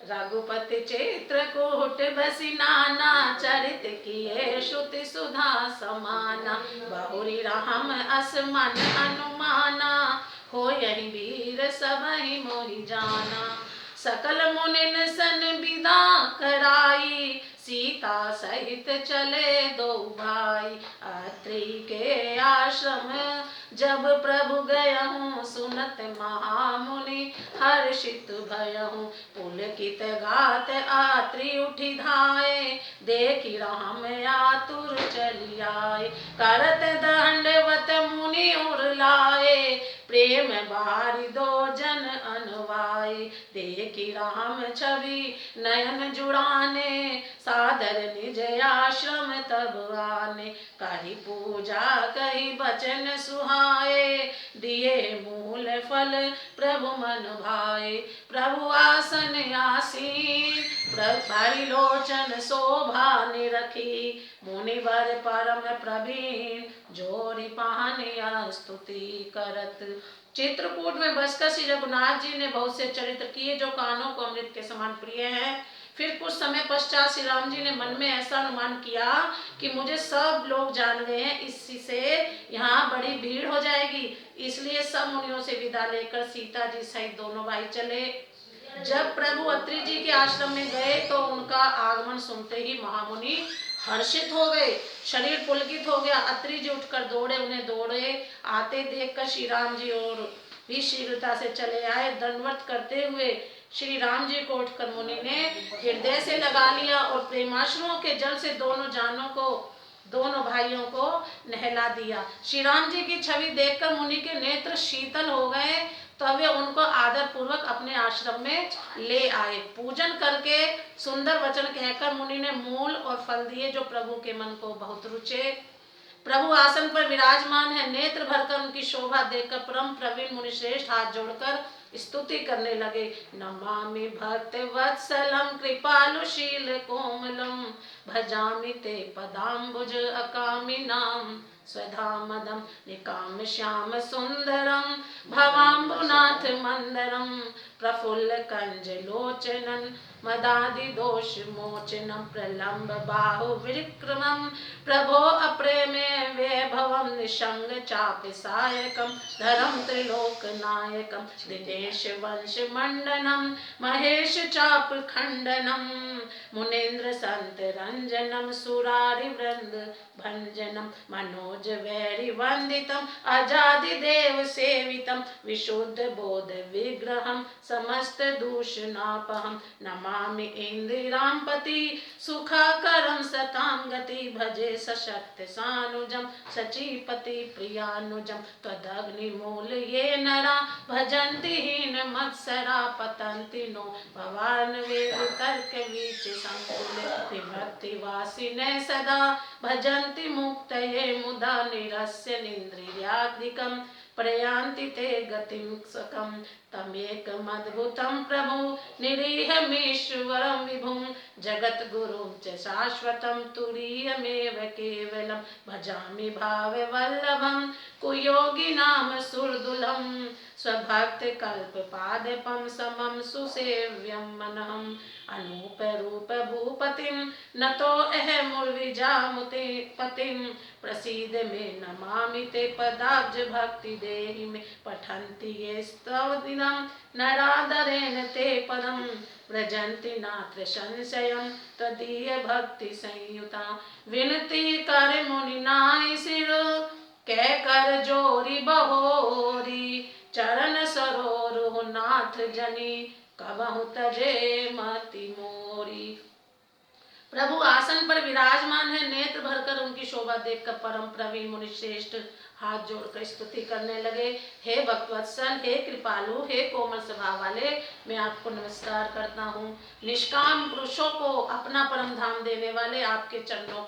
रघुपति चित्रकूट बसी नाना, चरित किए श्रुति सुधा समाना। बहुरी राम अस मन अनुमाना, हो यही वीर सबहि मोहि जाना। सकल मुनिन सन विदा कराई, सीता सहित चले दो भाई। अत्रि के आश्रम जब प्रभु गयहूँ, सुनत महामुनि हर्षित भयहूँ। पुलकित गात अत्रि उठि धाये, देखि राम आतुर चली आए। करत दंडवत मुनि उर लाए, प्रेम बारि दो जन अनुवाए। देखि राम छवि नयन जुड़ाने, सादर निज आश्रम तब आने। कहि पूजा कहि बचन सुहाए, दिए मूल फल प्रभु मन भाए। प्रभु आसन आसीन भारी लोचन शोभा निरखी, मुनिवर परम प्रवीण जोरी पाहन स्तुति करत। चित्रकूट में बसकर श्री रघुनाथ जी ने बहुत से चरित्र किए जो कानों को अमृत के समान प्रिय हैं। फिर कुछ समय पश्चात श्री राम जी ने मन में ऐसा अनुमान किया कि मुझे सब लोग जान गए हैं, इससे यहाँ बड़ी भीड़ हो जाएगी। इसलिए सब मुनियों से विदा लेकर सीता जी सहित दोनों भाई चले। जब प्रभु अत्रि जी के आश्रम में गए तो उनका आगमन सुनते ही महामुनि हर्षित हो गए, शरीर पुलकित हो गया। अत्रि जी उठकर दौड़े, उन्हें दौड़े आते देखकर श्री राम जी और भी शीघ्रता से चले आए। दंडवत करते हुए श्री राम जी को उठकर मुनि ने हृदय से लगा लिया और प्रेमाश्रुओं के जल से दोनों भाइयों को नहला दिया। श्री राम जी की छवि देखकर मुनि के नेत्र शीतल हो गए, तो वे उनको आदर पूर्वक अपने आश्रम में ले आए। पूजन करके सुंदर वचन कहकर मुनि ने मूल और फल दिए जो प्रभु के मन को बहुत रुचे। प्रभु आसन पर विराजमान है, नेत्र भरकर उनकी शोभा देखकर परम प्रवीण मुनि श्रेष्ठ हाथ जोड़कर स्तुति करने लगे। नमामि भक्त वत्सलम कृपालुशील कोमलम, भजामि ते पदाम्बुज अकामि नाम। स्वधामदम निकाम श्याम सुंदरम, भवाम्बुनाथ मंदरम। प्रफुल्ल कंज लोचनन मदादि दोष मोचनम, प्रलंब बाहु विक्रमम। प्रभो अप्रेमे वैभवम, निशंग चाप सायकम। धरम त्रिलोक नायकम, दिनेश वंश मंडनम। महेश चाप खंडनम, मुनेन्द्र संत रंजनम। सुरारि वृंद भंजनम, मनोज वैरि वंदितम। अजादि देव सेवितम, विशुद्ध बोध विग्रहम। समस्त दूषणापहम, नमामि इंदिरापति। सुखाकरम सतां गति, भजे सशक्त सानुजम। सचीपति प्रियानुजम, त्वदग्निमूल ये नरा। भजन्ति हीन मत्सरा, पतन्ति नो भवान वेद तर्क वीच संकुल। विभक्ति वासिने सदा, भजन्ति मुक्तये मुदा। निरस्य निन्द्रियाधिकम, प्रयान्ति ते गतिं सकम। तमेकमद्भुतं प्रभु, निरीहमीश्वरं विभुं। जगद्गुरुं च शाश्वतं, तुरीयमेव केवलं। भजामि भाववल्लभं, कुयोगिनां सुरदुलम्। स्वभक्त कल्पपादपं समं सुसेव्यं मनहम्। अनूप रूप भूपतिं, नतो अहमुर्विजामुते पतिं। प्रसीद मे नमामि ते पदाब्ज भक्ति देहि मे। पठन्ति ये स्तव दिनं, नरादरेण ते पदं। व्रजन्ति नात्र संशयं, त्वदीय भक्ति संयुता। विनती कर मुनि नाहि सिर, कह कर जोरी बहोरी। चरण सरोरु नाथ जनी, कबहु तजे मति मोरी। प्रभु आसन पर विराजमान है, नेत्र भरकर उनकी शोभा देखकर परम प्रवीण मुनि श्रेष्ठ हाथ जोड़कर स्तुति करने लगे। हे भक्तवत्सल, हे कृपालु, हे कोमल स्वभाव वाले, मैं आपको नमस्कार करता हूँ। निष्काम पुरुषों को अपना परम धाम देने वाले आपके चरणों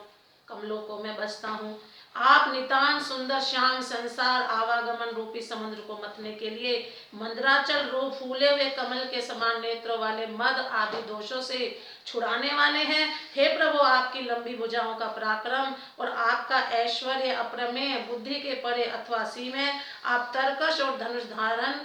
कमलों को मैं बसता हूँ। आप नितांत सुंदर श्याम संसार आवागमन रूपी समुद्र को मथने के लिए मंदराचल रूप फूले हुए कमल के समान नेत्रों वाले मद आदि दोषों से छुड़ाने वाले हैं। हे प्रभु, आपकी लंबी भुजाओं का पराक्रम और आपका ऐश्वर्य अपरमेय, बुद्धि के परे अथवा असीम है। आप तरकश और धनुष धारण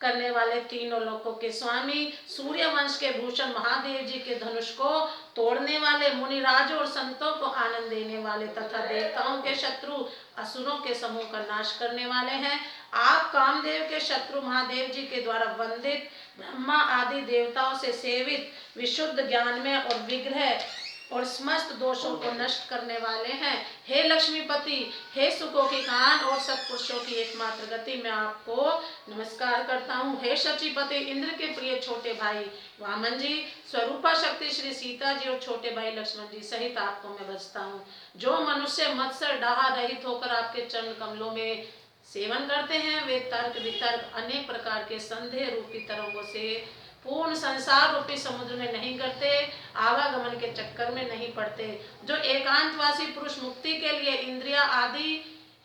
करने वाले, तीनों लोकों के स्वामी, सूर्य वंश के भूषण महादेव जी के धनुष को तोड़ने वाले, मुनिराजों और संतों को आनंद देने वाले तथा देवताओं के शत्रु असुरों के समूह का नाश करने वाले हैं। आप कामदेव के शत्रु महादेव जी के द्वारा वंदित, ब्रह्मा आदि देवताओं से सेवित, विशुद्ध ज्ञान में और विग्रह और समस्त दोषों को नष्ट करने वाले हैं। हे लक्ष्मीपति, हे सुखों की खान और सत्पुरुषों की एकमात्र गति, मैं आपको नमस्कार करता हूँ। हे शचीपति, इंद्र के प्रिय छोटे भाई वामन जी, स्वरूपा शक्ति श्री सीता जी और छोटे भाई लक्ष्मण जी सहित आपको मैं भजता हूँ। जो मनुष्य मत्सर डाहा रहित होकर आपके चरण कमलों में सेवन करते हैं, वे तर्क वितर्क अनेक प्रकार के संदेह रूपी तरंगों से पूर्ण संसार रूपी समुद्र में नहीं करते, आवागमन के चक्कर में नहीं पड़ते। जो एकांतवासी पुरुष मुक्ति के लिए इंद्रिया आदि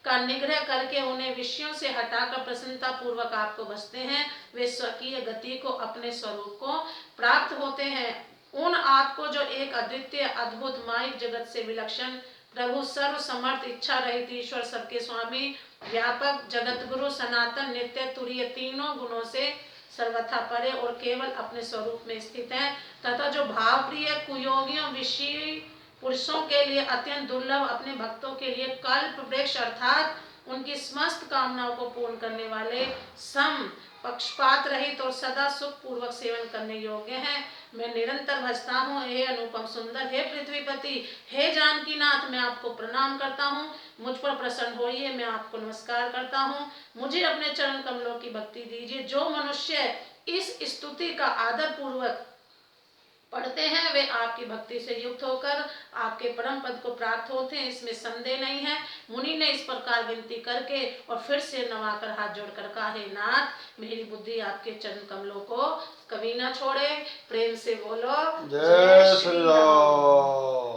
का निग्रह करके उन्हें विषयों से हटाकर प्रसन्नता पूर्वक आपको भजते हैं, वे स्वकीय गति को, अपने स्वरूप को प्राप्त होते हैं। उन आपको जो एक अद्वितीय अद्भुत माइक जगत से विलक्षण प्रभु, सर्व समर्थ, इच्छा रहित ईश्वर, सबके स्वामी, व्यापक, जगत गुरु, सनातन, नित्य, तुरीय, तीनों गुणों से सर्वथा परे और केवल अपने स्वरूप में स्थित है, तथा जो भाव प्रिय कुयोगियों विषयी पुरुषों के लिए अत्यंत दुर्लभ, अपने भक्तों के लिए कल्प वृक्ष अर्थात उनकी समस्त कामनाओं को पूर्ण करने वाले, सम, पक्षपात रहित और सदा सुख पूर्वक सेवन करने योग्य हैं, मैं निरंतर भजता हूँ। हे अनुपम सुंदर, हे पृथ्वीपति, हे जानकीनाथ, मैं आपको प्रणाम करता हूँ। मुझ पर प्रसन्न होइए, मैं आपको नमस्कार करता हूँ। मुझे अपने चरण कमलों की भक्ति दीजिए। जो मनुष्य इस स्तुति का आदर पूर्वक पढ़ते हैं, वे आपकी भक्ति से युक्त होकर आपके परम पद को प्राप्त होते हैं, इसमें संदेह नहीं है। मुनि ने इस प्रकार विनती करके और फिर से नवाकर हाथ जोड़कर कहा, हे नाथ, मेरी बुद्धि आपके चरण कमलों को कभी ना छोड़े। प्रेम से बोलो जय श्री राम।